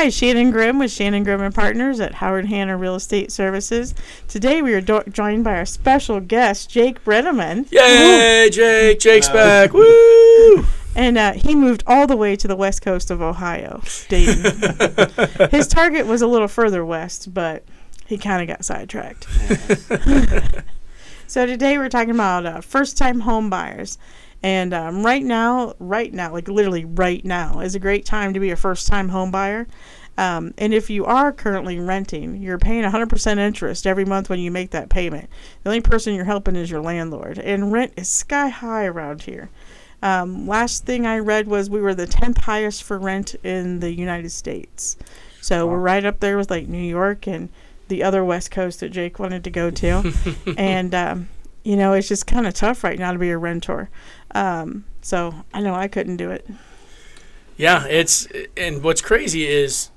Hi, Shannon Grimm with Shannon Grimm and Partners at Howard Hanna Real Estate Services. Today we are joined by our special guest, Jake Brenneman. Yay, Jake! Jake's back. Woo! And he moved all the way to the west coast of Ohio, Dayton. His target was a little further west, but he kind of got sidetracked. So today we're talking about first-time home buyers. And right now, like literally right now, is a great time to be a first-time home buyer. And if you are currently renting, you're paying 100% interest every month when you make that payment. The only person you're helping is your landlord. And rent is sky high around here. Last thing I read was we were the 10th highest for rent in the United States. So we're right up there with like New York and the other West Coast that Jake wanted to go to. And, you know, it's just kind of tough right now to be a renter. So I know I couldn't do it. Yeah, and what's crazy is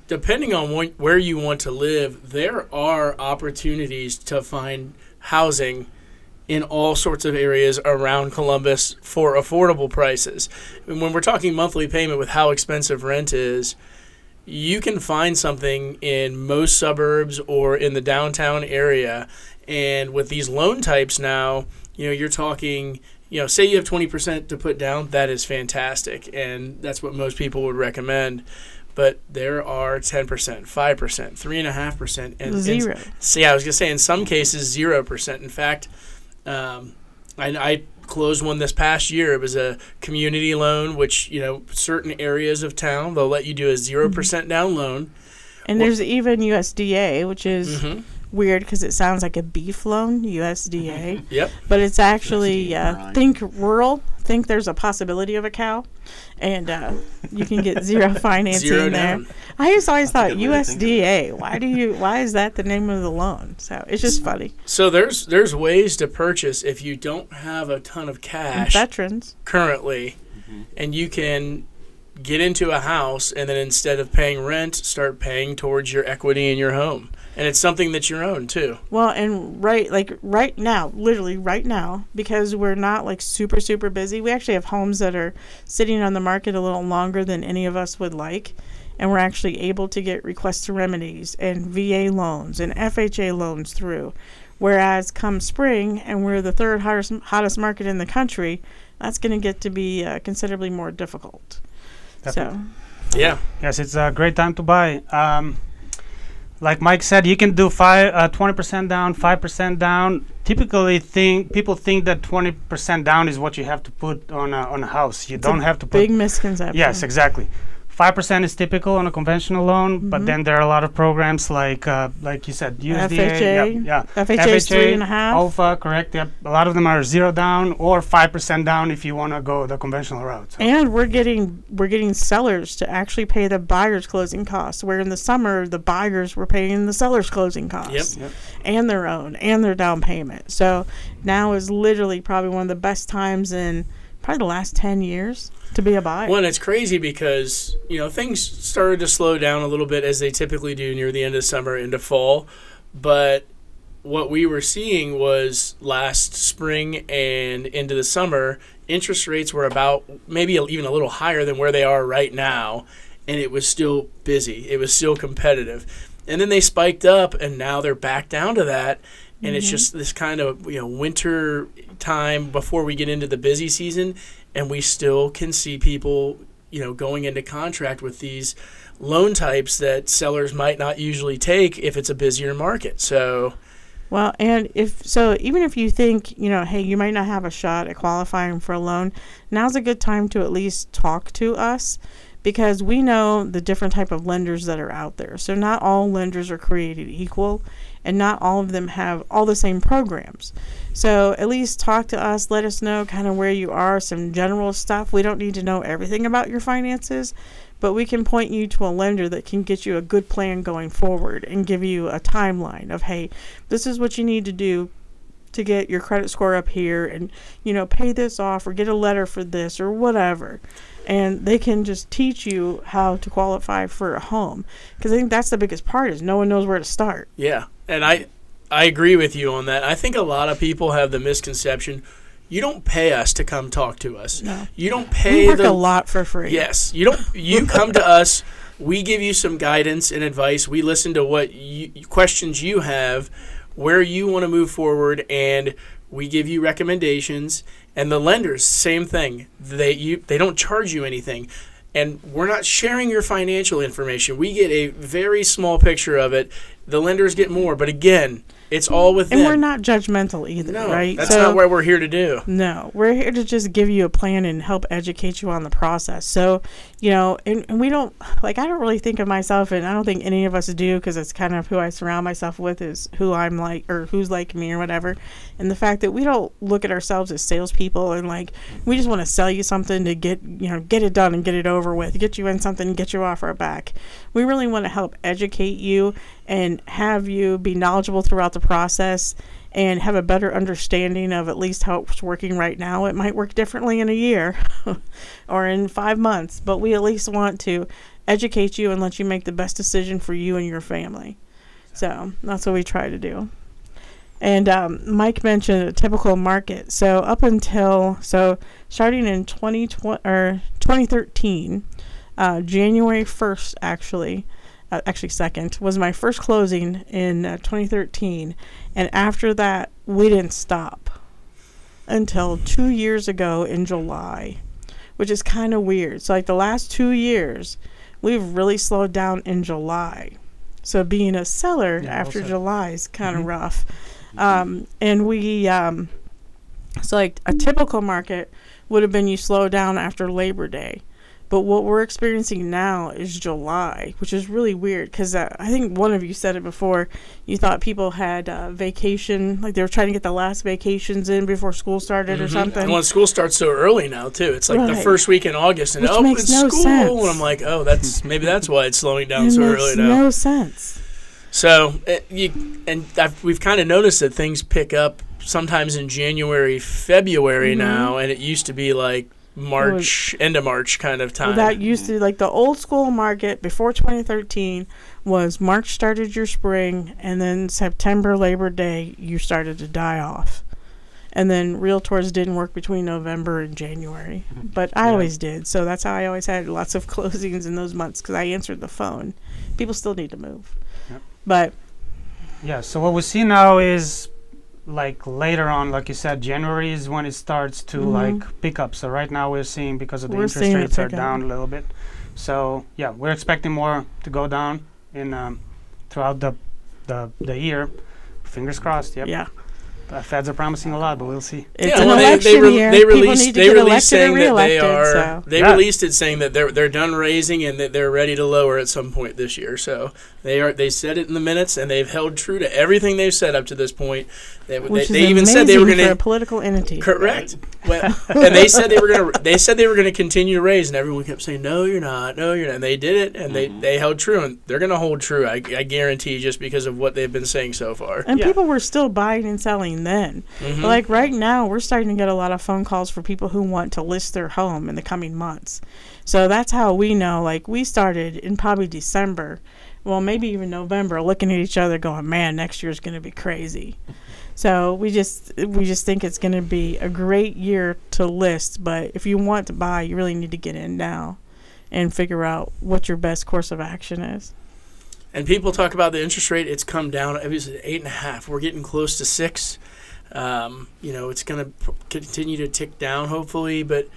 depending on where you want to live, there are opportunities to find housing in all sorts of areas around Columbus for affordable prices. And when we're talking monthly payment with how expensive rent is, you can find something in most suburbs or in the downtown area. And with these loan types now, you know, you're talking, you know, say you have 20% to put down, that is fantastic. And that's what most people would recommend. But there are 10%, 5%, 3.5%. And Zero. I was going to say in some cases, 0%. In fact, I closed one this past year. It was a community loan, which, you know, certain areas of town, they'll let you do a 0% down loan. And there's even USDA, which is weird because it sounds like a beef loan, USDA. Yep. But it's actually, think rural. Think there's a possibility of a cow. And you can get zero financing Zero there. down. I just always thought USDA. Why is that the name of the loan? So it's just funny. So there's ways to purchase if you don't have a ton of cash Veterans currently, and you can get into a house and then instead of paying rent, start paying towards your equity in your home. And it's something that you own too. Well, and right now, literally right now, because we're not like super, super busy, we actually have homes that are sitting on the market a little longer than any of us would like. And we're actually able to get requests to remedies and VA loans and FHA loans through. Whereas come spring, and we're the third hottest market in the country, that's going to get to be considerably more difficult. Definitely. So, Yeah. Yes, it's a great time to buy. Like Mike said, you can do 20% down, 5% down. Typically, people think that 20% down is what you have to put on a house. You don't have to put. Big misconception. Yes, exactly. 5% is typical on a conventional loan, but then there are a lot of programs like you said, USDA, FHA is 3.5. Alpha, correct? Yep. A lot of them are 0 down or 5% down if you want to go the conventional route. So. And we're getting sellers to actually pay the buyer's closing costs. Where in the summer the buyers were paying the seller's closing costs, Yep. and their own and their down payment. So now is literally probably one of the best times in probably the last 10 years to be a buyer. Well, and it's crazy because, you know, things started to slow down a little bit as they typically do near the end of summer into fall. But what we were seeing was last spring and into the summer, interest rates were about maybe even a little higher than where they are right now. And it was still busy. It was still competitive. And then they spiked up, and now they're back down to that. And it's just this kind of, you know, winter time before we get into the busy season, and we still can see people, you know, going into contract with these loan types that sellers might not usually take if it's a busier market. So, well, and even if you think, you know, hey, you might not have a shot at qualifying for a loan, now's a good time to at least talk to us, because we know the different type of lenders that are out there. So not all lenders are created equal, and not all of them have all the same programs. So at least talk to us, let us know kind of where you are, some general stuff. We don't need to know everything about your finances, but we can point you to a lender that can get you a good plan going forward and give you a timeline of, hey, this is what you need to do to get your credit score up here, and, you know, pay this off or get a letter for this or whatever. And they can just teach you how to qualify for a home, because I think that's the biggest part, is no one knows where to start. yeah. And I agree with you on that. I think a lot of people have the misconception, you don't pay us to come talk to us. No. You don't pay We work a lot for free. Yes. You come to us we give you some guidance and advice. We listen to what questions you have, where you want to move forward, and we give you recommendations. And the lenders, same thing. They don't charge you anything. And we're not sharing your financial information. We get a very small picture of it. The lenders get more. But again, it's all with them. And we're not judgmental either, right? That's not what we're here to do. No, we're here to just give you a plan and help educate you on the process. So, and we don't, I don't really think of myself, and I don't think any of us do, because it's kind of who I surround myself with is who I'm like, or who's like me or whatever. And the fact that we don't look at ourselves as salespeople and we just want to sell you something to get it done and get it over with, get you in something, get you off our back. We really want to help educate you and have you be knowledgeable throughout the process and have a better understanding of at least how it's working right now. It might work differently in a year or in 5 months, but we at least want to educate you and let you make the best decision for you and your family. So that's what we try to do. And Mike mentioned a typical market. So starting in 2013, January 1st actually 2nd was my first closing in 2013, and after that we didn't stop until 2 years ago in July, which is kind of weird. So the last 2 years we've really slowed down in July, so being a seller after July is kind of rough. And we so a typical market would have been you slow down after Labor Day. But what we're experiencing now is July, which is really weird because I think one of you said it before. You thought people had vacation, they were trying to get the last vacations in before school started or something. And when school starts so early now, too. It's the first week in August, and makes it's no school. Sense. And I'm like, maybe that's why it's slowing down so early now. It makes no sense. So, we've kind of noticed that things pick up sometimes in January, February now, and it used to be March, end of March kind of time. Well, that used to, the old school market before 2013 was March started your spring, and then September, Labor Day, you started to die off. And then realtors didn't work between November and January. But I always did, so that's how I always had lots of closings in those months, because I answered the phone. People still need to move. Yep. But yeah, so what we see now is later on, like you said, January is when it starts to pick up. So right now we're seeing, because of the interest rates are down a little bit. So yeah, we're expecting more to go down in throughout the year. Fingers crossed. Yep. Yeah. Feds are promising a lot, but we'll see. It's an election year. They People need to get elected or reelected. They released it saying that they're done raising and that they're ready to lower at some point this year. So they said it in the minutes, and they've held true to everything they've said up to this point. They even said they were going to a political entity. Correct. Well, and they said they were going to. They said they were going to continue to raise, and everyone kept saying, "No, you're not. No, you're not." And they did it, and they held true, and they're going to hold true. I guarantee, just because of what they've been saying so far. And people were still buying and selling then. But right now, we're starting to get a lot of phone calls for people who want to list their home in the coming months. So that's how we know. We started in probably December, well, maybe even November, looking at each other, going, "Man, next year's going to be crazy." So we just think it's going to be a great year to list. But if you want to buy, you really need to get in now and figure out what your best course of action is. And people talk about the interest rate. It's come down. It was at 8.5. We're getting close to 6. It's going to continue to tick down, hopefully. But,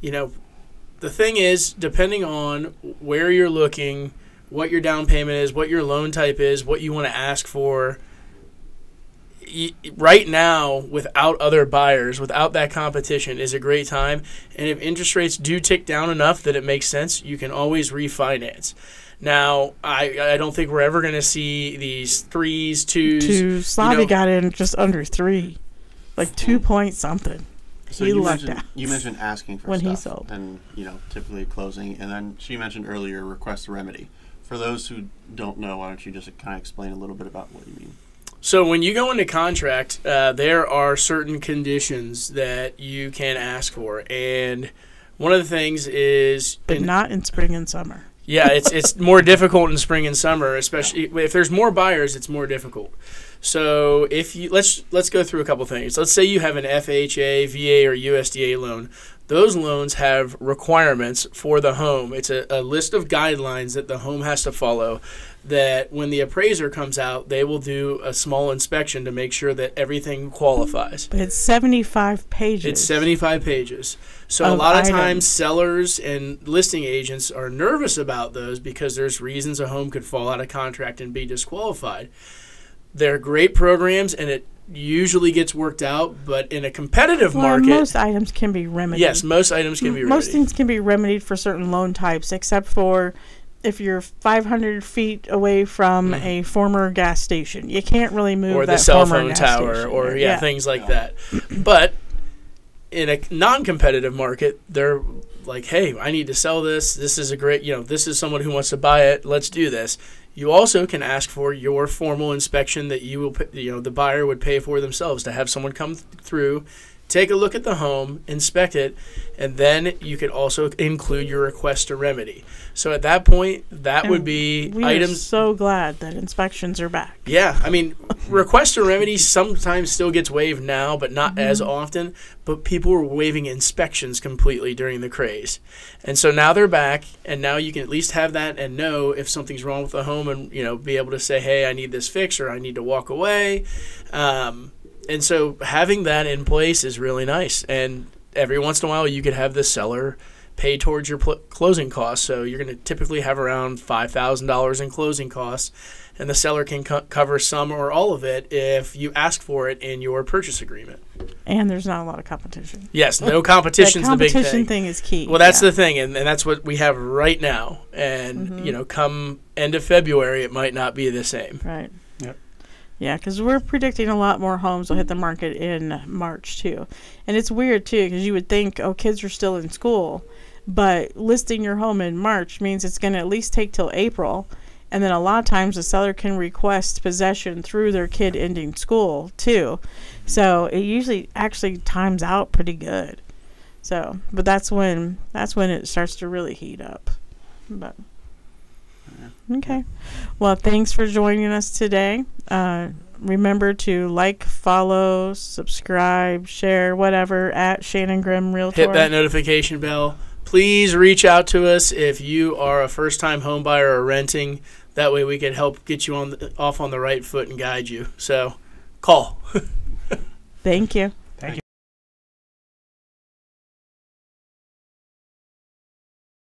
the thing is, depending on where you're looking, what your down payment is, what your loan type is, what you want to ask for, right now, without other buyers, without that competition, is a great time. And if interest rates do tick down enough that it makes sense, you can always refinance. Now, I don't think we're ever going to see these 3s, 2s. Slavi got in just under 3, 2 point something. So you mentioned asking for when stuff he sold, and typically closing, and then she mentioned earlier request a remedy. For those who don't know, why don't you just kind of explain a little bit about what you mean? So when you go into contract, there are certain conditions that you can ask for, and one of the things is, but not in spring and summer. Yeah, it's more difficult in spring and summer, especially if there's more buyers. It's more difficult. So if you let's go through a couple things. Let's say you have an FHA, VA, or USDA loan. those loans have requirements for the home. It's a list of guidelines that the home has to follow, that when the appraiser comes out, they will do a small inspection to make sure that everything qualifies. But it's 75 pages. It's 75 pages. So a lot of times sellers and listing agents are nervous about those because there's reasons a home could fall out of contract and be disqualified. They're great programs, and it usually gets worked out, but in a competitive market, most items can be remedied. Yes, most items can be remedied. Most things can be remedied for certain loan types, except for if you're 500 feet away from a former gas station. You can't really move or that the cell former phone gas tower, station. or things like that. But in a non-competitive market, they're like, hey, I need to sell this. This is a great, this is someone who wants to buy it. Let's do this. You also can ask for your formal inspection that you will, the buyer would pay for themselves, to have someone come through, take a look at the home, inspect it, and then you could also include your request to remedy. So at that point, that would be we items. are so glad that inspections are back. Yeah, I mean, request to remedy sometimes still gets waived now, but not as often. But people were waiving inspections completely during the craze. And so now they're back, and now you can at least have that and know if something's wrong with the home, and be able to say, hey, I need this fixed, or I need to walk away. And so having that in place is really nice. And every once in a while, you could have the seller pay towards your closing costs. So you're going to typically have around $5,000 in closing costs, and the seller can cover some or all of it if you ask for it in your purchase agreement. And there's not a lot of competition. Yes, no competition's the big thing. The competition thing is key. Well, that's the thing, and that's what we have right now. And, come end of February, it might not be the same. Right. Yep. Yeah, because we're predicting a lot more homes will hit the market in March, too. And it's weird, too, because you would think, kids are still in school. But listing your home in March means it's going to at least take till April. And then a lot of times the seller can request possession through their kid ending school, too. So it usually actually times out pretty good. So, but that's when it starts to really heat up. But okay. Well, thanks for joining us today. Remember to like, follow, subscribe, share, whatever, at Shannon Grimm Realtor. Hit that notification bell. Please reach out to us if you are a first-time home buyer or renting. That way we can help get you off on the right foot and guide you. So call. Thank you.